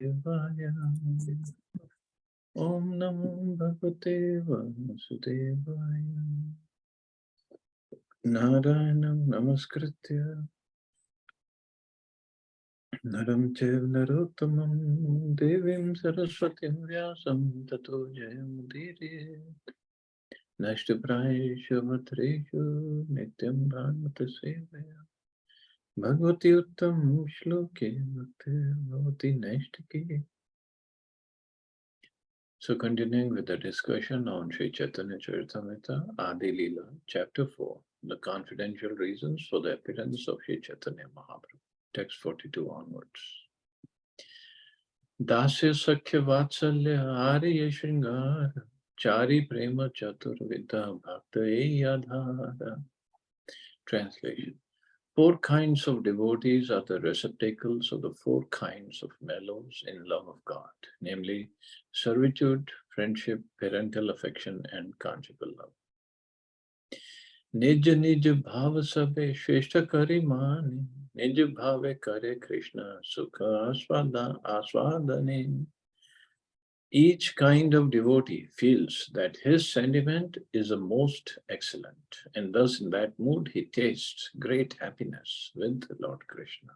Devaya. Om Namo Bhagavate Vasudevaya. Narayanam Namaskritya Naram Chev Narottamam Devim Saraswatim Vyasam Tato Jayamudire Nashtaprayeshu Matreshu Nityam Bhagavata Sevaya Bhagavati Uttam Shloke Bhakti Bhavati Nashtaki. So continuing with the discussion on Sri Chaitanya Charitamrita, Adi Lila, Chapter 4, the confidential reasons for the appearance of Sri Chaitanya Mahaprabhu, text 42 onwards. Dasya Sakhya Vatsalya Ariya Shringara, Chari Prema Chaturvita Bhakta Yadhara. Translation. 4 kinds of devotees are the receptacles of the 4 kinds of mellows in love of God, namely servitude, friendship, parental affection, and conjugal love. Nij nij bhava sabe shveshta kari mani, nij bhave kare Krishna sukha aswadane. Each kind of devotee feels that his sentiment is the most excellent, and thus in that mood he tastes great happiness with Lord Krishna.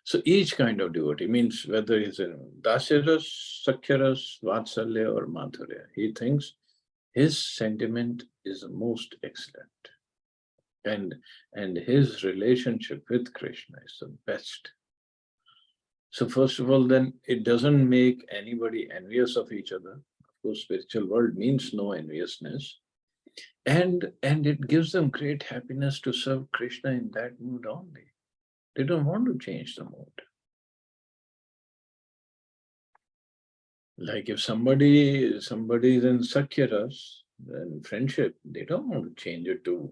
So each kind of devotee means whether he's in Dasyaras, Sakyaras, Vatsalya or Madhurya, he thinks his sentiment is the most excellent. And his relationship with Krishna is the best. So first of all, then it doesn't make anybody envious of each other. Of course, spiritual world means no enviousness. And it gives them great happiness to serve Krishna in that mood only. They don't want to change the mood. Like if somebody is in Sakyaras, then friendship, they don't want to change it to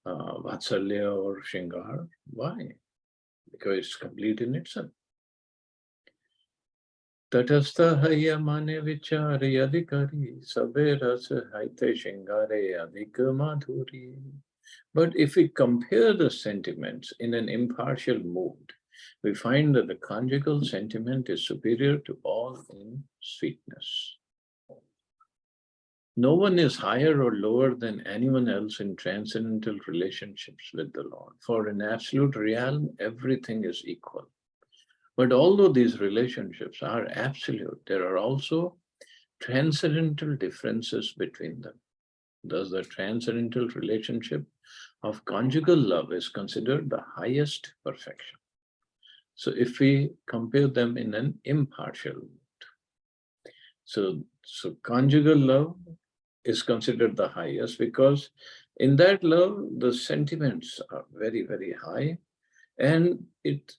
Vatsalya or Shringar. Why? Because it's complete in itself. Tatastha haya mane vichare adhikari sabe rasa haite shingare adhika madhuri. But if we compare the sentiments in an impartial mood, we find that the conjugal sentiment is superior to all in sweetness. No one is higher or lower than anyone else in transcendental relationships with the Lord. For in absolute realm, everything is equal. But although these relationships are absolute, there are also transcendental differences between them. Thus, the transcendental relationship of conjugal love is considered the highest perfection. So if we compare them in an impartial mood, so conjugal love is considered the highest because in that love, the sentiments are very, very high, and it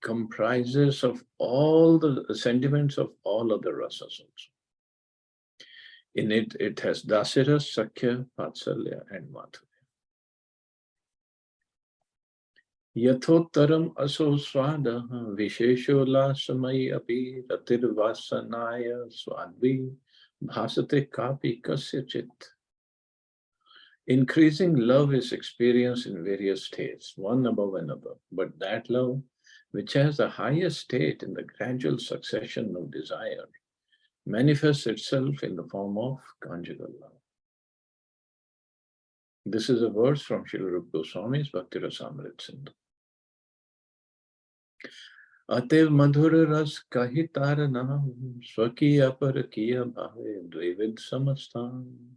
comprises of all the sentiments of all other rasas also. In it, it has Dasira, Sakya, Vatsalya, and Madhurya. Yathottaram aso swada vishesho lasamai api ratirvasanaya swadvi bhasate kapi kasyachit. Increasing love is experienced in various states, one above another, but that love, which has the highest state in the gradual succession of desire, manifests itself in the form of conjugal love. This is a verse from Srila Rupa Goswami's Bhakti Rasamrita Sindhu. Atev madhur ras kahi taranam swakiya parakiya bhave dvivid samastam.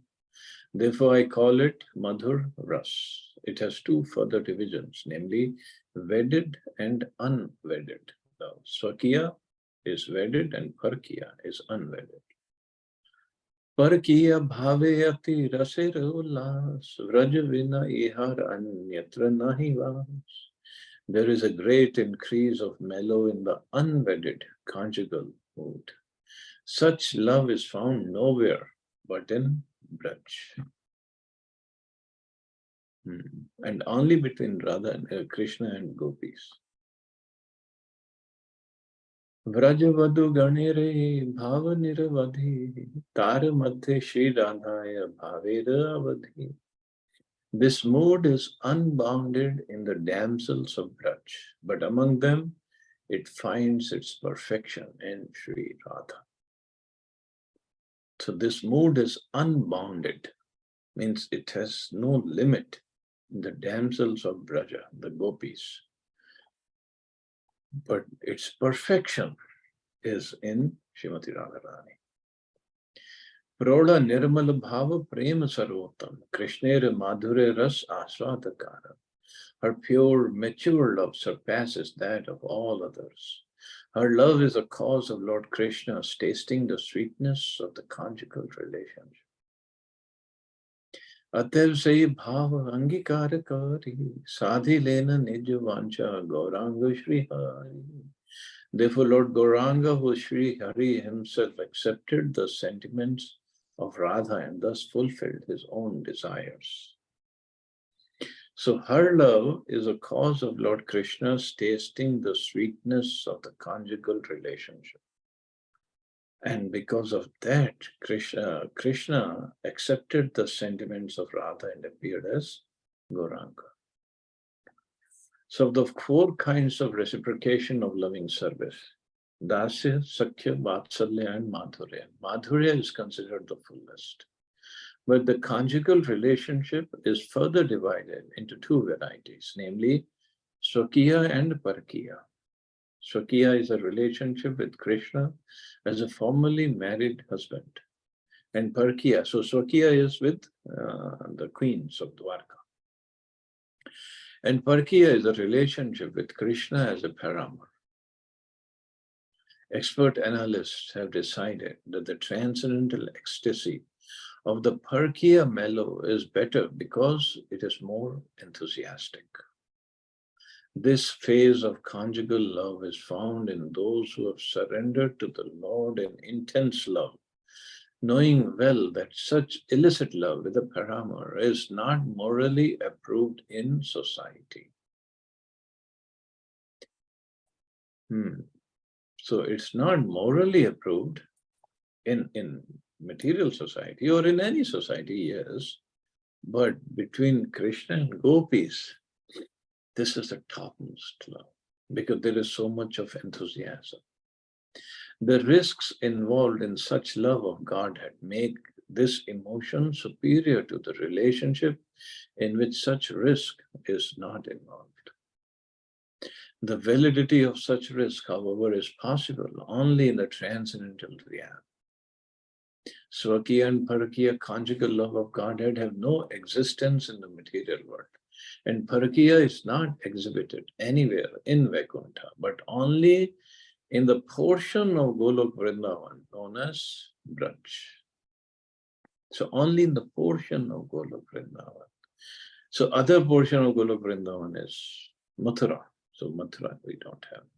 Therefore, I call it Madhur Ras. It has 2 further divisions, namely wedded and unwedded. The Swakiya is wedded and Parkiya is unwedded. Parkiya bhave ati rasir ullas vraj vina ihar anyatra nahi vas. There is a great increase of mellow in the unwedded conjugal mood. Such love is found nowhere but in Braj. And only between Radha and Krishna and Gopis. Vrajavadu ganire bhava niravadhi tara madhe Shri Radhaya bhaveda avadhi. This mood is unbounded in the damsels of Braj, but among them it finds its perfection in Sri Radha. So this mood is unbounded, means it has no limit in the damsels of Braja, the gopis. But its perfection is in Srimati Radharani. Proda nirmal bhava prema sarvotam, Krishnera madhure ras aswadakara. Her pure, mature love surpasses that of all others. Her love is a cause of Lord Krishna's tasting the sweetness of the conjugal relationship. अतएव से भाव अंगीकारकारी साधि लेना निज वांछा Gaurang Shri Hari. Therefore, Lord Gauranga, who Sri Hari himself, accepted the sentiments of Radha and thus fulfilled his own desires. So her love is a cause of Lord Krishna's tasting the sweetness of the conjugal relationship. And because of that, Krishna accepted the sentiments of Radha and appeared as Gauranga. So the 4 kinds of reciprocation of loving service, Dasya, Sakhya, Vatsalya, and Madhurya. Madhurya is considered the fullest. But the conjugal relationship is further divided into 2 varieties, namely Swakiya and Parakiya. Swakiya is a relationship with Krishna as a formerly married husband. And Parakiya, so Swakiya is with the queens of Dwarka. And Parakiya is a relationship with Krishna as a paramour. Expert analysts have decided that the transcendental ecstasy of the Parakiya mellow is better because it is more enthusiastic. This phase of conjugal love is found in those who have surrendered to the Lord in intense love, knowing well that such illicit love with a paramour is not morally approved in society. So it's not morally approved in material society or in any society, yes, but between Krishna and gopis, this is the topmost love because there is so much of enthusiasm. The risks involved in such love of Godhead make this emotion superior to the relationship in which such risk is not involved. The validity of such risk, however, is possible only in the transcendental realm. Swakiya and Parakiya conjugal love of Godhead have no existence in the material world. And Parakiya is not exhibited anywhere in Vaikuntha, but only in the portion of Golok Vrindavan known as Braj. So only in the portion of Golok Vrindavan. So other portion of Golok Vrindavan is Mathura. So Mathura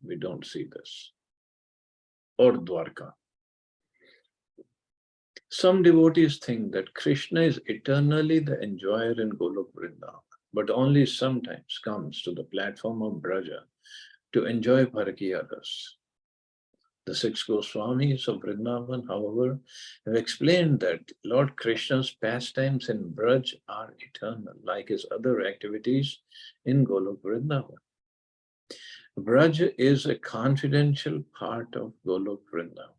we don't see this. Or Dwarka. Some devotees think that Krishna is eternally the enjoyer in Golok Vrindavan, but only sometimes comes to the platform of Braja to enjoy Parakiya ras. The 6 Goswamis of Vrindavan, however, have explained that Lord Krishna's pastimes in Braj are eternal, like his other activities in Golok Vrindavan. Braj is a confidential part of Golok Vrindavan.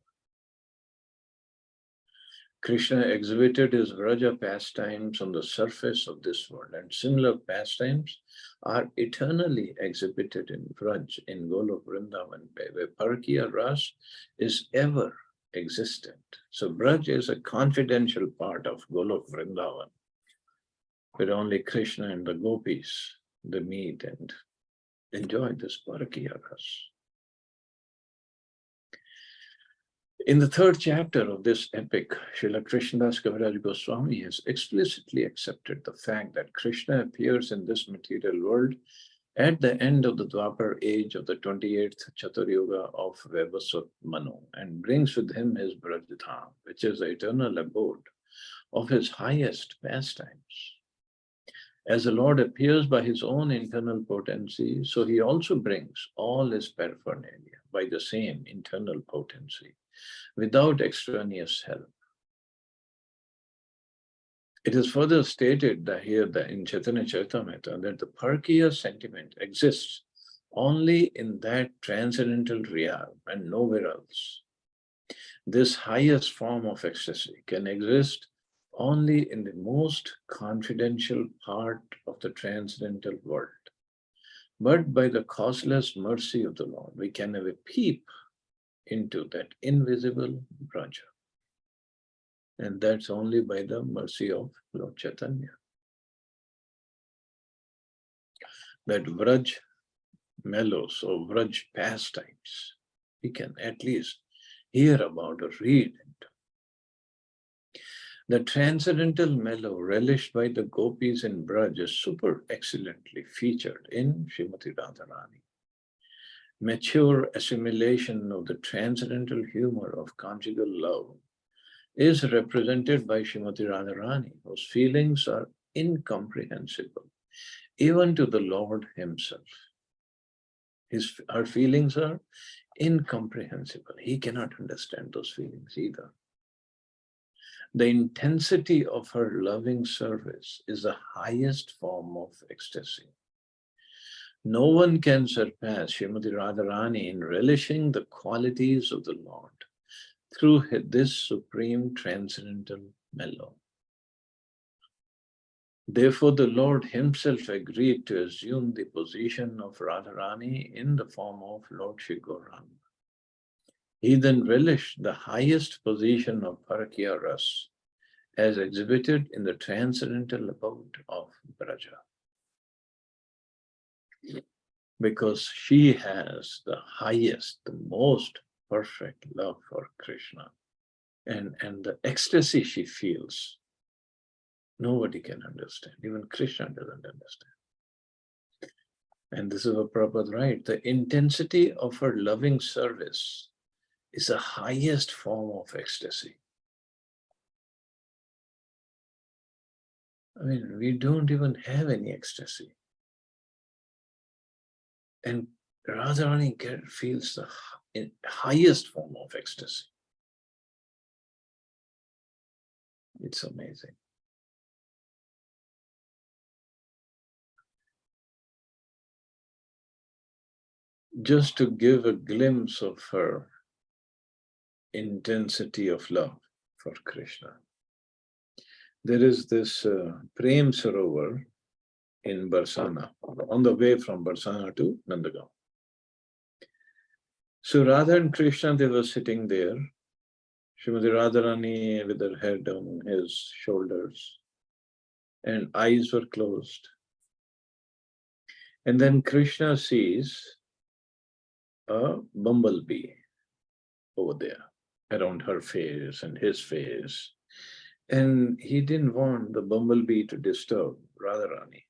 Krishna exhibited his Vraja pastimes on the surface of this world, and similar pastimes are eternally exhibited in Vraj, in Golok Vrindavan, where Parakiya Ras is ever existent. So Braj is a confidential part of Golok Vrindavan, where only Krishna and the gopis, they meet and enjoy this Parakiya Ras. In the 3rd chapter of this epic, Srila Krishnadas Kaviraj Goswami has explicitly accepted the fact that Krishna appears in this material world at the end of the Dwapar age of the 28th Chaturyuga of Vaibhasvat Manu and brings with him his Brajadham, which is the eternal abode of his highest pastimes. As the Lord appears by his own internal potency, so he also brings all his paraphernalia by the same internal potency, without extraneous help. It is further stated that here in Chaitanya Charitamrita that the Parakiya sentiment exists only in that transcendental realm and nowhere else. This highest form of ecstasy can exist only in the most confidential part of the transcendental world. But by the causeless mercy of the Lord, we can have a peep into that invisible Braja. And that's only by the mercy of Lord Chaitanya. That Vraj mellows or Vraj pastimes, we can at least hear about or read. The transcendental mellow relished by the gopis in Braj is super excellently featured in Srimati Radharani. Mature assimilation of the transcendental humor of conjugal love is represented by Srimati Radharani, whose feelings are incomprehensible, even to the Lord himself. Her feelings are incomprehensible. He cannot understand those feelings either. The intensity of her loving service is the highest form of ecstasy. No one can surpass Srimati Radharani in relishing the qualities of the Lord through this supreme transcendental mellow. Therefore, the Lord himself agreed to assume the position of Radharani in the form of Lord Shri Gauranga. He then relished the highest position of Parakya Ras as exhibited in the transcendental abode of Braja. Because she has the highest, the most perfect love for Krishna. And the ecstasy she feels, nobody can understand. Even Krishna doesn't understand. And this is what Prabhupada writes. The intensity of her loving service is the highest form of ecstasy. I mean, we don't even have any ecstasy. And Radharani feels the highest form of ecstasy. It's amazing. Just to give a glimpse of her intensity of love for Krishna. There is this Prem Sarovar in Barsana, on the way from Barsana to Nandagaon. So Radha and Krishna, they were sitting there. Srimati Radharani with her head on his shoulders and eyes were closed. And then Krishna sees a bumblebee over there around her face and his face. And he didn't want the bumblebee to disturb Radharani.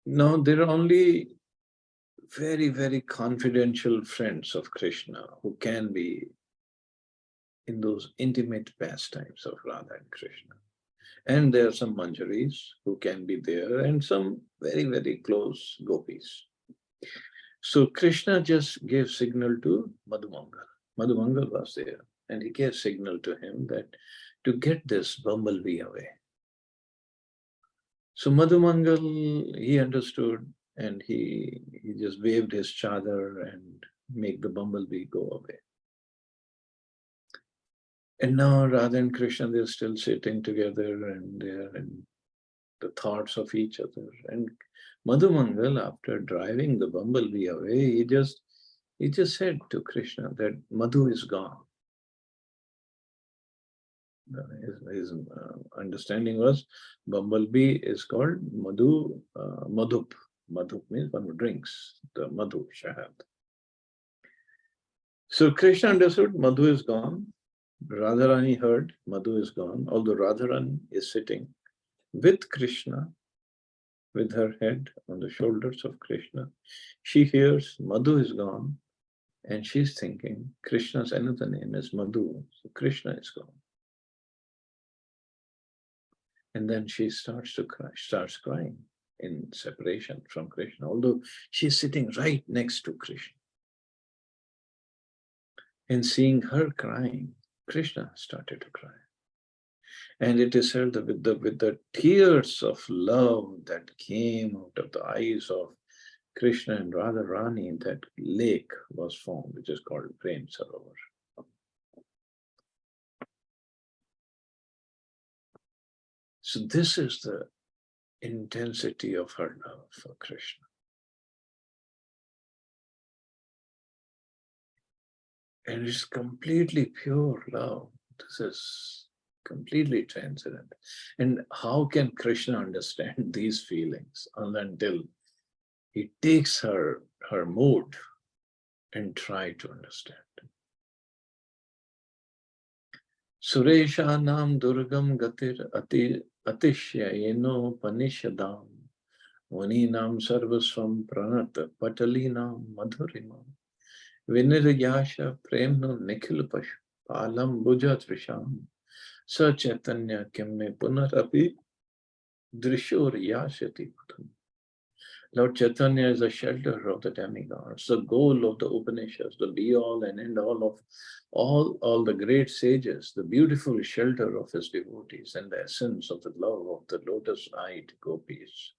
Now, there are only very, very confidential friends of Krishna who can be in those intimate pastimes of Radha and Krishna. And there are some manjaris who can be there and some very, very close gopis. So Krishna just gave signal to Madhumangal. Madhumangal was there and he gave signal to him that to get this bumblebee away. So Madhumangal, he understood and he just waved his chadar and make the bumblebee go away. And now Radha and Krishna, they're still sitting together and they're in the thoughts of each other. And Madhumangal, after driving the bumblebee away, he just said to Krishna that Madhu is gone. His understanding was bumblebee is called Madhu, Madhup. Madhup means one who drinks the Madhu, Shahad. So Krishna understood Madhu is gone. Radharani heard Madhu is gone, although Radharani is sitting with Krishna, with her head on the shoulders of Krishna. She hears Madhu is gone and she's thinking Krishna's another name is Madhu, so Krishna is gone. And then she starts to cry, starts crying in separation from Krishna, although she's sitting right next to Krishna. And seeing her crying, Krishna started to cry. And it is said that with the tears of love that came out of the eyes of Krishna and Radharani, that lake was formed, which is called Prem Sarovar. So this is the intensity of her love for Krishna. And it's completely pure love. This is completely transcendent. And how can Krishna understand these feelings until he takes her mood and try to understand? Sureshanam Durgam Gatir Atishayeno Panishadam Vaninam Sarvaswam Pranat Patalinam Madhurimam Viniryasha Premno Nikhil Pashu Palam Bhuja Trisham Sa Chaitanya Kimme Punarapi Drishur Yashati Patam. Lord Chaitanya is the shelter of the demigods, the goal of the Upanishads, the be-all and end-all of all the great sages, the beautiful shelter of his devotees, and the essence of the love of the lotus-eyed gopis.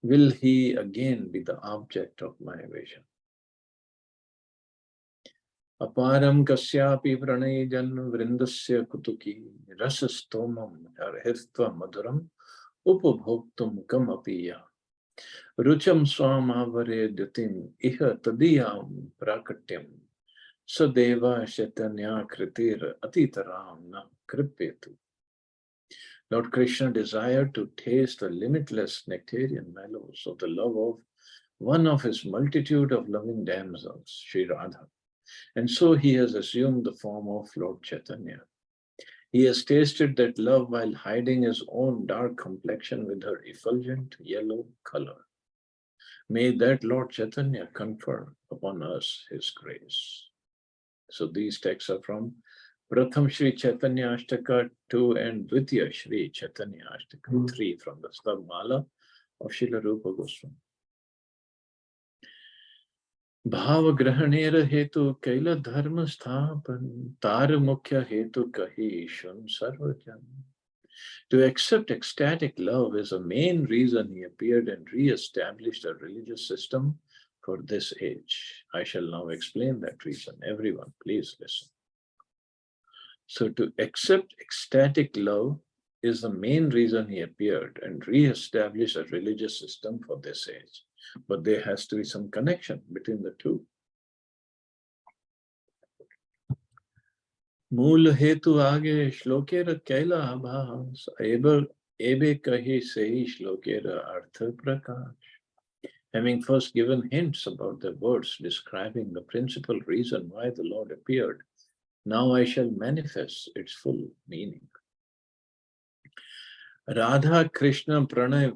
Will he again be the object of my vision? Aparam kasyapi pranayajan vrindasya kutuki rasastomam arhitva maduram upabhoktum kamapiya. Rucham swamavare dutim iha tadiyam prakatyam sadeva shatanya kritir atitaram na kripetu. Lord Krishna desired to taste the limitless nectarian mellows of the love of one of his multitude of loving damsels, Sri Radha. And so he has assumed the form of Lord Chaitanya. He has tasted that love while hiding his own dark complexion with her effulgent yellow color. May that Lord Chaitanya confer upon us his grace. So these texts are from Pratham Shri Chaitanya Ashtaka 2 and Dvitiya Shri Chaitanya Ashtaka 3 from the Stabmala of Srila Rupa Goswami. Bhava grahanera hetu kaila dharma sthapan tar mukhya hetu kahi shun sarvajan. To accept ecstatic love is a main reason he appeared and re-established a religious system for this age. I shall now explain that reason. Everyone, please listen. So to accept ecstatic love is the main reason he appeared and re-established a religious system for this age. But there has to be some connection between the two. Mool hetu aage shlokera kaila abhas ebe kahi sehi shlokera artha prakash. Having first given hints about the words describing the principal reason why the Lord appeared, now I shall manifest its full meaning. Radha Krishna Pranay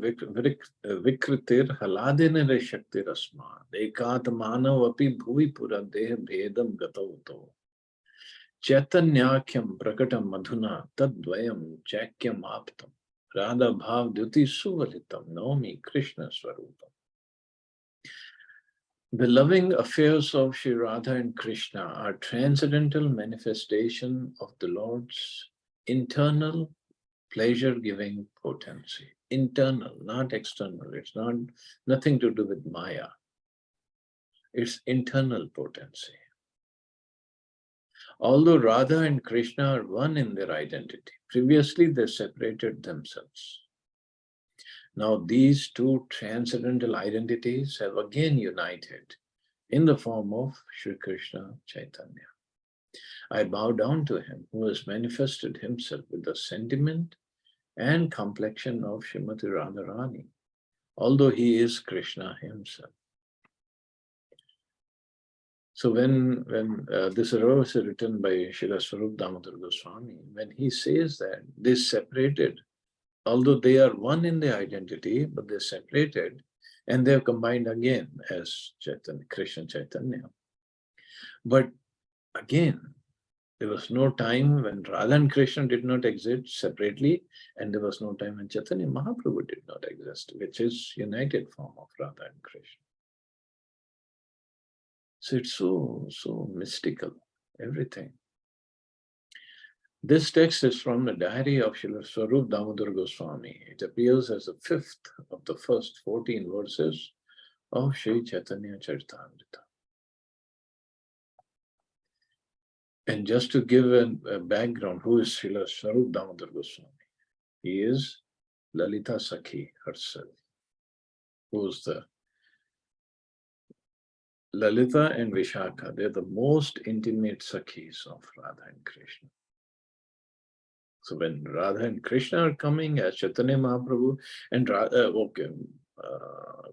Vikritir Haladinare Shakti Rasma Dekat Manav Api Bhuvi Pura Deh Bhedam Gatauto Chaitanyakyam Prakatam Madhuna Tadvayam Chakyam Aptam Radha Bhav Duti Suvalitam Naomi Krishna Swarupam. The loving affairs of Sri Radha and Krishna are transcendental manifestation of the Lord's internal pleasure-giving potency. Internal, not external. It's nothing to do with Maya. It's internal potency. Although Radha and Krishna are one in their identity, previously they separated themselves. Now these two transcendental identities have again united in the form of Sri Krishna Chaitanya. I bow down to him who has manifested himself with the sentiment and complexion of Srimati Radharani, although he is Krishna himself. So when this verse is written by Srila Swarup Damodar Goswami, when he says that they separated, although they are one in their identity, but they're separated and they're combined again as Chaitanya, Krishna Chaitanya. But again, there was no time when Radha and Krishna did not exist separately, and there was no time when Chaitanya Mahaprabhu did not exist, which is united form of Radha and Krishna. So it's so mystical, everything. This text is from the diary of Srila Swarup Damodar Goswami. It appears as the fifth of the first 14 verses of Sri Chaitanya Charitamrita. And just to give a background, who is Srila Swarup Damodar Goswami? He is Lalita Sakhi herself, who is the Lalita and Vishakha. They're the most intimate Sakhis of Radha and Krishna. So when Radha and Krishna are coming as Chaitanya Mahaprabhu, and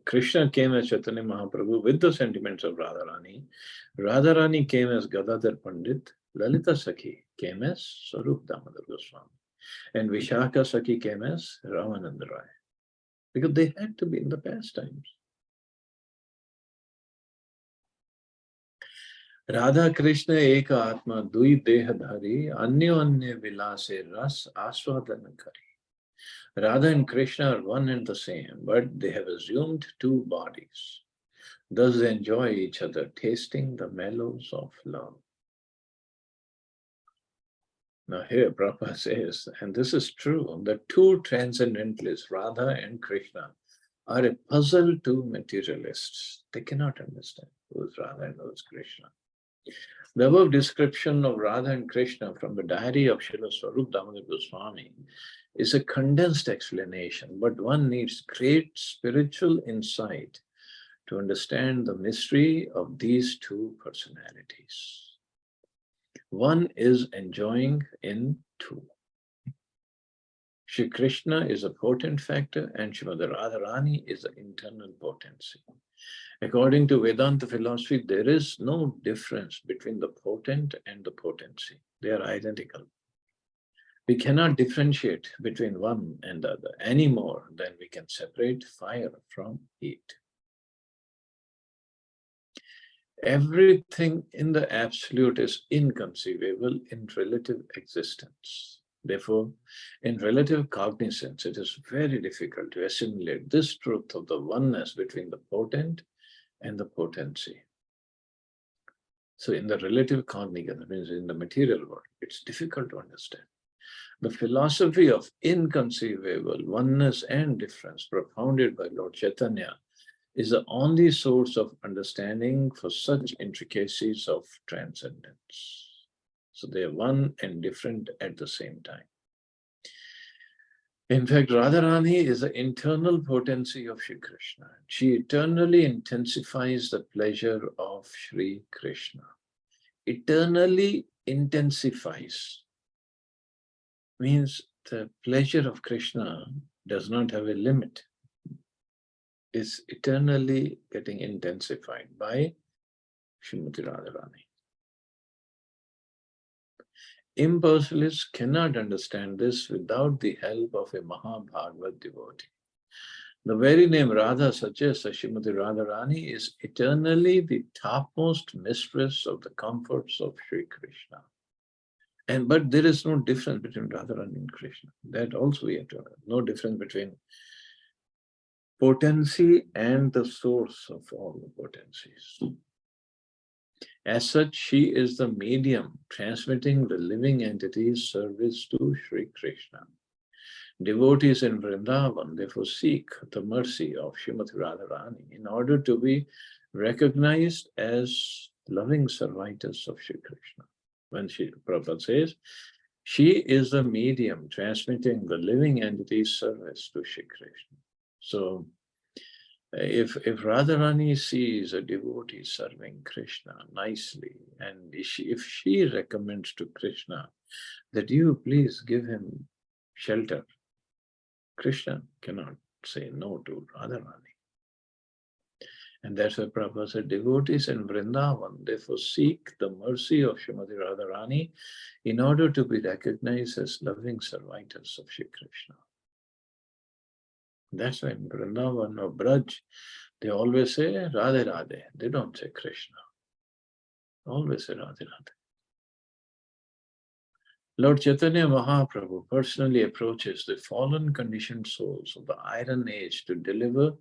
Krishna came as Chaitanya Mahaprabhu with the sentiments of Radharani. Radharani came as Gadadhar Pandit. Lalita Sakhi came as Swarup Damodar Goswami. And Vishakha Sakhi came as Ramananda Rai. Because they had to be in the past times. Radha Krishna Eka Atma Dui Dehadhari Anyo Anye Vilase Ras Aswadana Kari. Radha and Krishna are one and the same, but they have assumed two bodies. Thus they enjoy each other, tasting the mellows of love. Now here Prabhupada says, and this is true, the two transcendentalists, Radha and Krishna, are a puzzle to materialists. They cannot understand who is Radha and who is Krishna. The above description of Radha and Krishna from the diary of Srila Swarup Damodar Goswami is a condensed explanation, but one needs great spiritual insight to understand the mystery of these two personalities. One is enjoying in two. Shri Krishna is a potent factor and Srimati Radharani is the internal potency. According to Vedanta philosophy, there is no difference between the potent and the potency. They are identical. We cannot differentiate between one and the other any more than we can separate fire from heat. Everything in the absolute is inconceivable in relative existence. Therefore, in relative cognizance, it is very difficult to assimilate this truth of the oneness between the potent and the potency. So in the relative cognizance, that means in the material world, it's difficult to understand. The philosophy of inconceivable oneness and difference propounded by Lord Chaitanya is the only source of understanding for such intricacies of transcendence. So they are one and different at the same time. In fact, Radharani is the internal potency of Shri Krishna. She eternally intensifies the pleasure of Shri Krishna. Eternally intensifies means the pleasure of Krishna does not have a limit. It's eternally getting intensified by Srimati Radharani. Impersonalists cannot understand this without the help of a Mahabhagavad devotee. The very name Radha suggests that Srimati Radharani is eternally the topmost mistress of the comforts of Sri Krishna. But there is no difference between Radharani and Krishna. That also we have to know. No difference between potency and the source of all the potencies. As such, she is the medium transmitting the living entity's service to Sri Krishna. Devotees in Vrindavan therefore seek the mercy of Srimati Radharani in order to be recognized as loving servitors of Sri Krishna. When Prabhupada says, she is the medium transmitting the living entity's service to Sri Krishna. So, if Radharani sees a devotee serving Krishna nicely, and if she recommends to Krishna that you please give him shelter, Krishna cannot say no to Radharani. And that's why Prabhupada said, devotees in Vrindavan therefore seek the mercy of Srimati Radharani in order to be recognized as loving servitors of Shri Krishna. That's why in Vrindavan or Braj, they always say Radhe Radhe. They don't say Krishna. Always say Radhe Radhe. Lord Chaitanya Mahaprabhu personally approaches the fallen conditioned souls of the Iron Age to deliver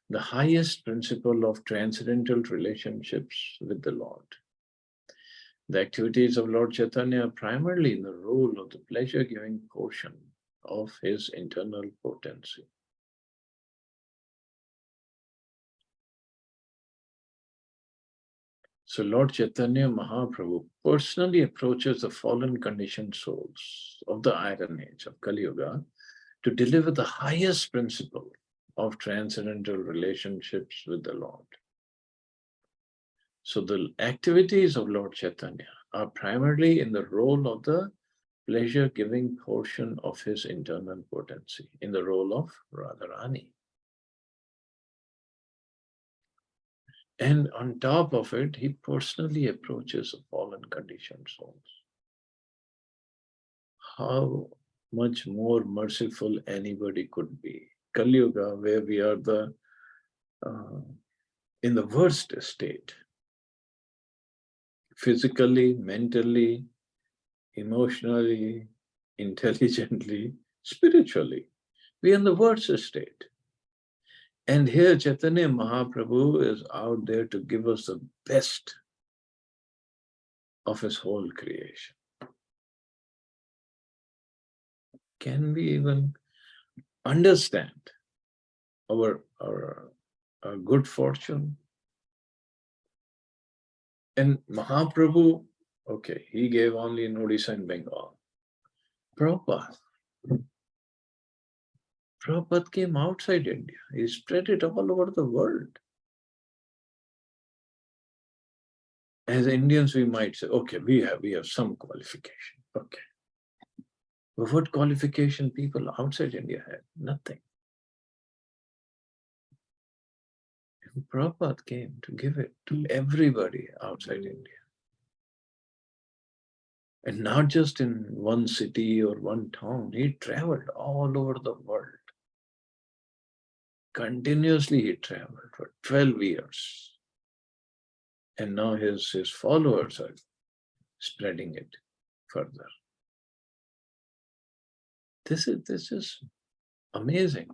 the highest principle of transcendental relationships with the Lord. The activities of Lord Chaitanya are primarily in the role of the pleasure-giving portion of his internal potency. So Lord Chaitanya Mahaprabhu personally approaches the fallen conditioned souls of the Iron Age of Kali Yuga to deliver the highest principle of transcendental relationships with the Lord. So the activities of Lord Chaitanya are primarily in the role of the pleasure-giving portion of his internal potency, in the role of Radharani. And on top of it, he personally approaches the fallen conditioned souls. How much more merciful anybody could be. Kali Yuga, where we are in the worst state, physically, mentally, emotionally, intelligently, spiritually. We are in the worst state. And here Chaitanya Mahaprabhu is out there to give us the best of his whole creation. Can we even understand our good fortune? And Mahaprabhu, okay, he gave only in Odisha and Bengal. Prabhupada came outside India. He spread it all over the world. As Indians, we might say, okay, we have some qualification. Okay. But what qualification people outside India had? Nothing. And Prabhupada came to give it to everybody outside India. And not just in one city or one town. He traveled all over the world. Continuously he traveled for 12 years. And now his followers are spreading it further. This is amazing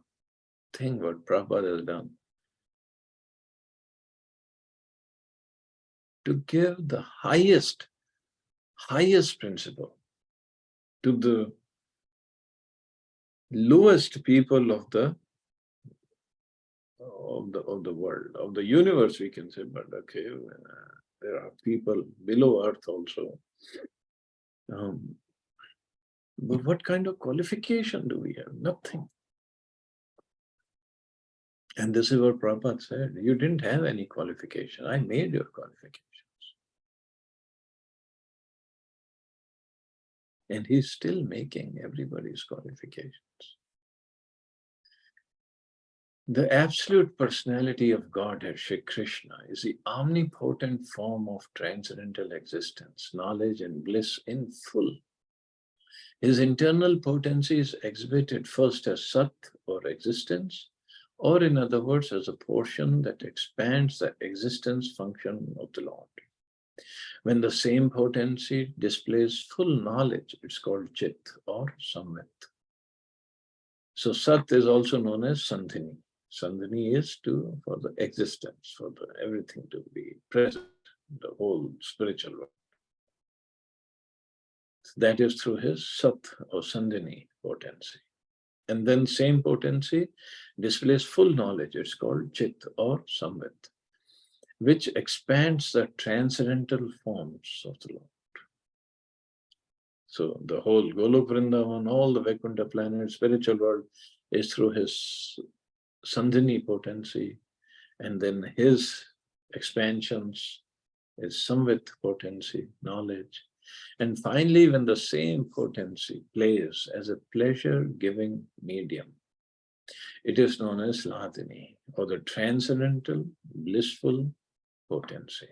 thing what Prabhupada has done. To give the highest principle to the lowest people of the world, of the universe, we can say, but okay, there are people below earth also. But what kind of qualification do we have? Nothing. And this is what Prabhupada said, you didn't have any qualification. I made your qualifications. And he's still making everybody's qualifications. The absolute personality of Godhead, Shri Krishna, is the omnipotent form of transcendental existence, knowledge and bliss in full. His internal potency is exhibited first as Sat or existence, or in other words, as a portion that expands the existence function of the Lord. When the same potency displays full knowledge, it's called Chit or Samvit. So Sat is also known as Sandhini. Sandhini is for the existence, for everything to be present, the whole spiritual world. That is through his Sat or Sandhini potency. And then same potency displays full knowledge. It's called Chit or Samvit, which expands the transcendental forms of the Lord. So the whole Golok Vrindavan, all the Vaikuntha planet, spiritual world is through his Sandhini potency, and then his expansions is Samvit potency, knowledge. And finally, when the same potency plays as a pleasure-giving medium, it is known as Ladini, or the transcendental, blissful potency.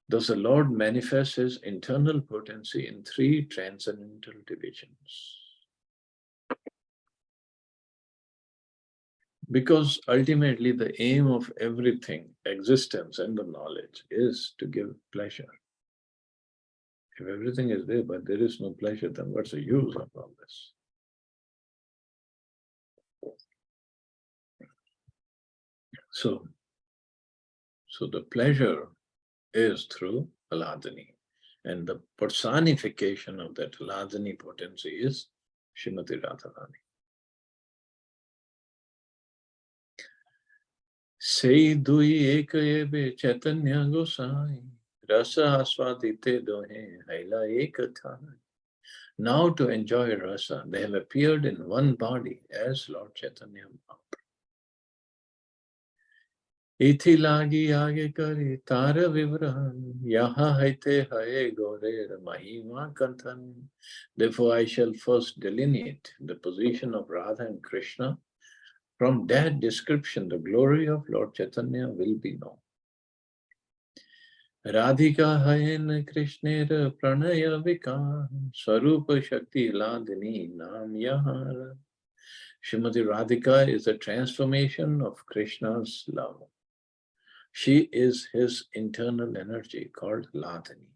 Thus, the Lord manifests his internal potency in 3 transcendental divisions. Because ultimately the aim of everything, existence and the knowledge, is to give pleasure. If everything is there, but there is no pleasure, then what's the use of all this? So the pleasure is through Haladini. And the personification of that Haladini potency is Srimati Radharani. Sei dui eka ebe Chaitanya Gosai, Rasa aswadite dohe haila eka thai. Now to enjoy rasa, they have appeared in one body as Lord Chaitanya Mahaprabhu. Ithi lagi age kari tara vivran, yaha haite haye gore mahima kanthan. Therefore I shall first delineate the position of Radha and Krishna. From that description, the glory of Lord Chaitanya will be known. Radhika hayen Krishnera pranaya vikar, Swarupa Shakti Ladini nam yahara. Srimati Radhika is a transformation of Krishna's love. She is his internal energy called Ladini.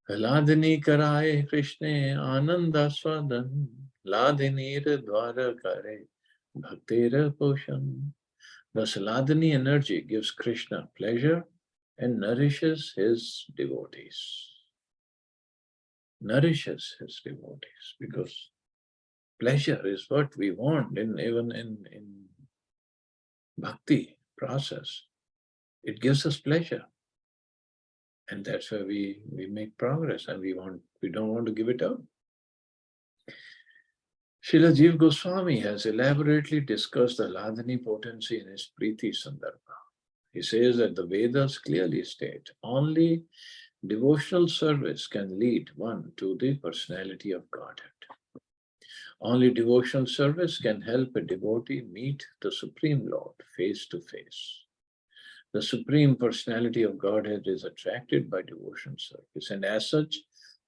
Ladini karaye Krishne ananda swadan, Ladinir dwara kare bhaktira poshan. Thus, Ladini energy gives Krishna pleasure and nourishes his devotees. Nourishes his devotees, because pleasure is what we want even in bhakti process. It gives us pleasure. And that's why we make progress, and we don't want to give it up. Srila Jiva Goswami has elaborately discussed the Ladini potency in his Priti Sandarbha. He says that the Vedas clearly state only devotional service can lead one to the personality of Godhead. Only devotional service can help a devotee meet the Supreme Lord face to face. The Supreme Personality of Godhead is attracted by devotional service, and as such,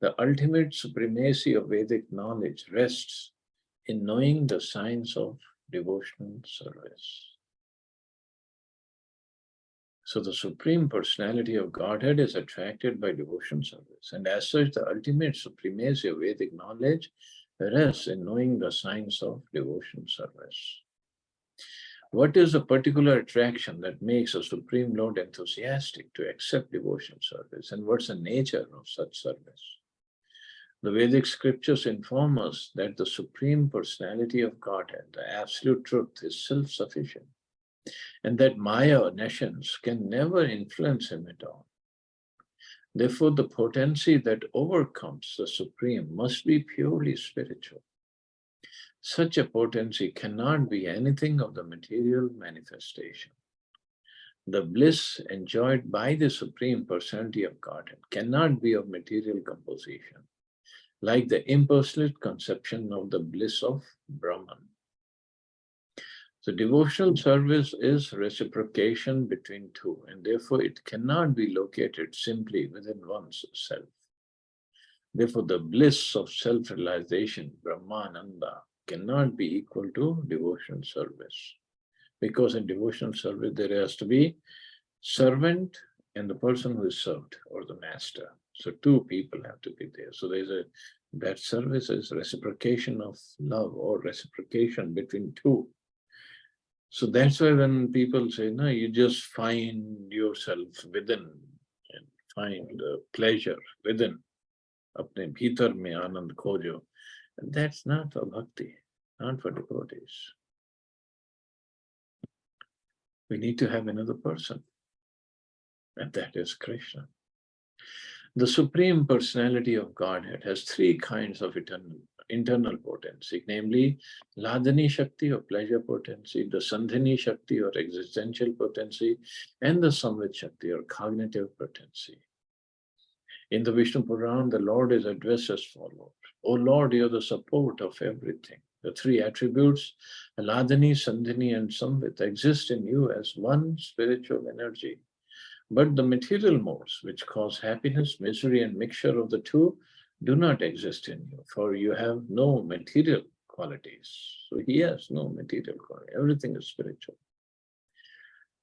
the ultimate supremacy of Vedic knowledge rests in knowing the science of devotional service. So the Supreme Personality of Godhead is attracted by devotional service, and as such, the ultimate supremacy of Vedic knowledge rests in knowing the science of devotional service. What is the particular attraction that makes a Supreme Lord enthusiastic to accept devotional service, and what's the nature of such service? The Vedic scriptures inform us that the Supreme Personality of Godhead, the Absolute Truth, is self-sufficient, and that Maya or nations can never influence him at all. Therefore, the potency that overcomes the Supreme must be purely spiritual. Such a potency cannot be anything of the material manifestation. The bliss enjoyed by the Supreme Personality of Godhead cannot be of material composition, like the impersonate conception of the bliss of Brahman. So devotional service is reciprocation between two, and therefore it cannot be located simply within one's self. Therefore, the bliss of self-realization, Brahmananda, cannot be equal to devotional service. Because in devotional service, there has to be servant and the person who is served, or the master. So two people have to be there. So that service is reciprocation of love, or reciprocation between two. So that's why when people say, no, you just find yourself within and find pleasure within, apne bhitar mein anand khojo. And that's not for bhakti, not for devotees. We need to have another person, and that is Krishna. The Supreme Personality of Godhead has three kinds of internal potency, namely Ladini Shakti, or pleasure potency, the Sandhini Shakti, or existential potency, and the Samvit Shakti, or cognitive potency. In the Vishnu Puran, the Lord is addressed as follows: O Lord, you are the support of everything. The three attributes, Ladini, Sandhini, and Samvit, exist in you as one spiritual energy. But the material modes, which cause happiness, misery, and mixture of the two, do not exist in you, for you have no material qualities. So he has no material quality. Everything is spiritual.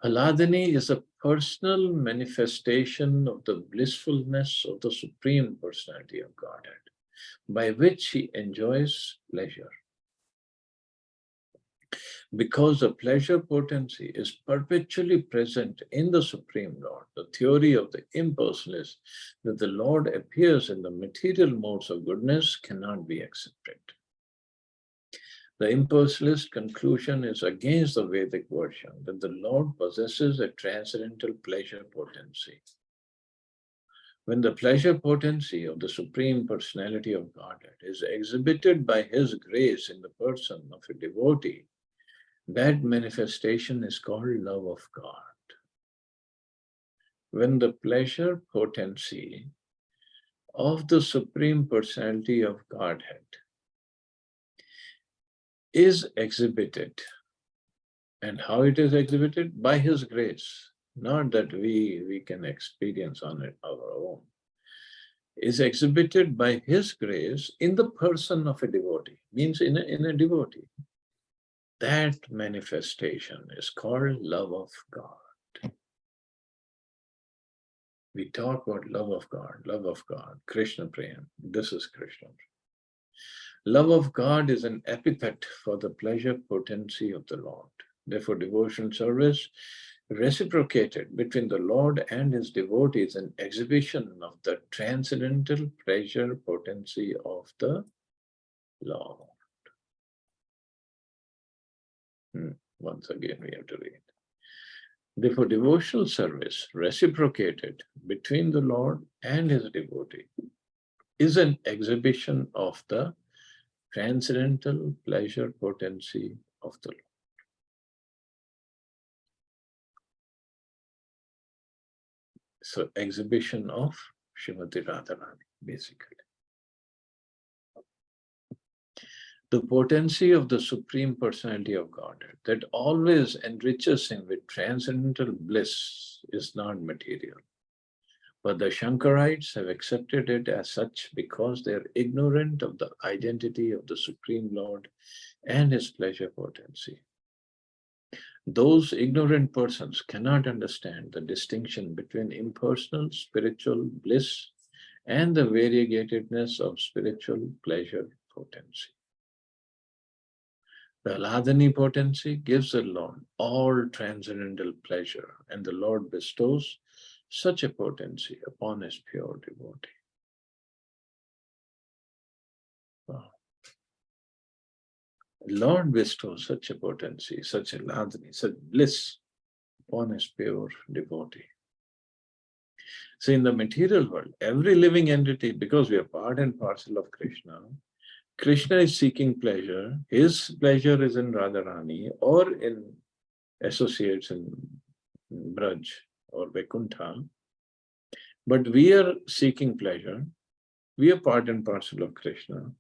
Haladini is a personal manifestation of the blissfulness of the Supreme Personality of Godhead, by which he enjoys pleasure. Because the pleasure potency is perpetually present in the Supreme Lord, the theory of the impersonalist that the Lord appears in the material modes of goodness cannot be accepted. The impersonalist conclusion is against the Vedic version that the Lord possesses a transcendental pleasure potency. When the pleasure potency of the Supreme Personality of Godhead is exhibited by His grace in the person of a devotee, that manifestation is called love of God. When the pleasure potency of the Supreme Personality of Godhead is exhibited, and how it is exhibited? By His grace, not that we can experience on it our own, is exhibited by His grace in the person of a devotee, means in a devotee. That manifestation is called love of God. We talk about love of God, Krishna Prem. This is Krishna. Love of God is an epithet for the pleasure potency of the Lord. Therefore, devotion service reciprocated between the Lord and His devotees, an exhibition of the transcendental pleasure potency of the Lord. Once again, we have to read. Therefore, devotional service reciprocated between the Lord and His devotee is an exhibition of the transcendental pleasure potency of the Lord. So, exhibition of Srimati Radharani, basically. The potency of the Supreme Personality of Godhead that always enriches him with transcendental bliss is not material. But the Shankarites have accepted it as such because they are ignorant of the identity of the Supreme Lord and His pleasure potency. Those ignorant persons cannot understand the distinction between impersonal spiritual bliss and the variegatedness of spiritual pleasure potency. The Aladani potency gives the Lord all transcendental pleasure, and the Lord bestows such a potency upon His pure devotee. Wow. The Lord bestows such a potency, such a Aladani, such bliss upon His pure devotee. So in the material world, every living entity, because we are part and parcel of Krishna, Krishna is seeking pleasure. His pleasure is in Radharani or in associates in Braj or Vaikuntha. But we are seeking pleasure. We are part and parcel of Krishna.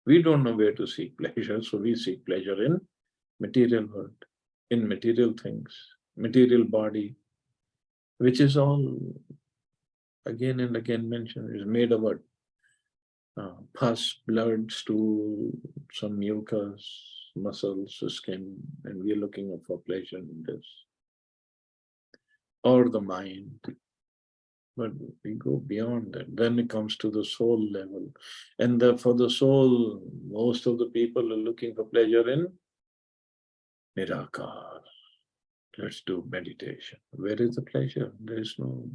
We don't know where to seek pleasure, so we seek pleasure in material world, in material things, material body, which is all again and again mentioned, is made of what? Pus, blood, stool, some mucus, muscles, skin, and we are looking for pleasure in this. Or the mind. But we go beyond that. Then it comes to the soul level. And for the soul, most of the people are looking for pleasure in Nirakar. Let's do meditation. Where is the pleasure? There is no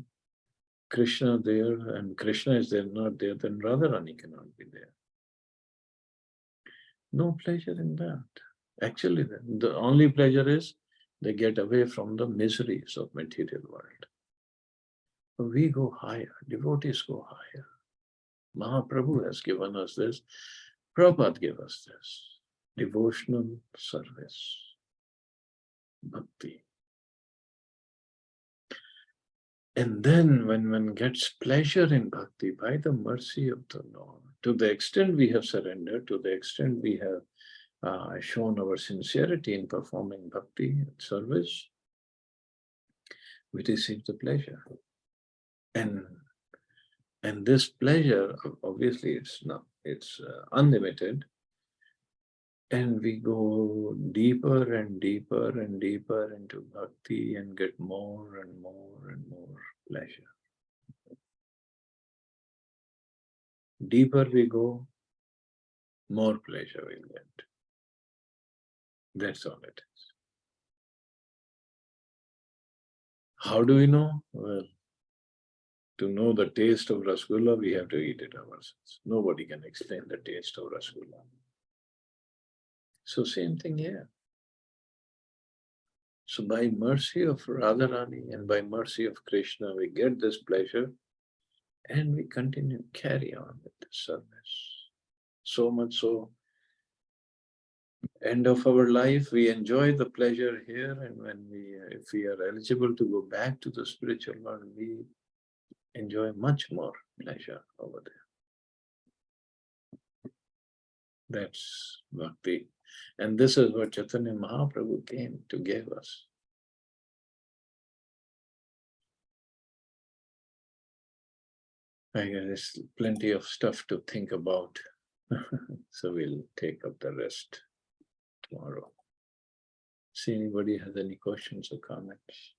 Krishna there, and Krishna is there, not there, then Radharani cannot be there. No pleasure in that. Actually, the only pleasure is they get away from the miseries of material world. We go higher, devotees go higher. Mahaprabhu has given us this, Prabhupada gave us this, devotional service, bhakti. And then when one gets pleasure in bhakti by the mercy of the Lord, to the extent we have surrendered, to the extent we have shown our sincerity in performing bhakti service, we receive the pleasure. And this pleasure, obviously it's unlimited, and we go deeper and deeper and deeper into bhakti and get more and more and more pleasure. Deeper we go, more pleasure we'll get. That's all it is. How do we know? Well, to know the taste of Rasgulla, we have to eat it ourselves. Nobody can explain the taste of Rasgulla. So same thing here. So by mercy of Radharani and by mercy of Krishna, we get this pleasure and we continue, carry on with the service. So much so, end of our life, we enjoy the pleasure here, and when if we are eligible to go back to the spiritual world, we enjoy much more pleasure over there. That's bhakti. And this is what Chaitanya Mahaprabhu came to give us. I guess there's plenty of stuff to think about. So we'll take up the rest tomorrow. See anybody has any questions or comments?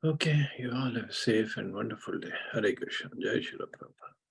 Okay, you all have a safe and wonderful day. Hare Krishna. Jai Shri Prabhupada.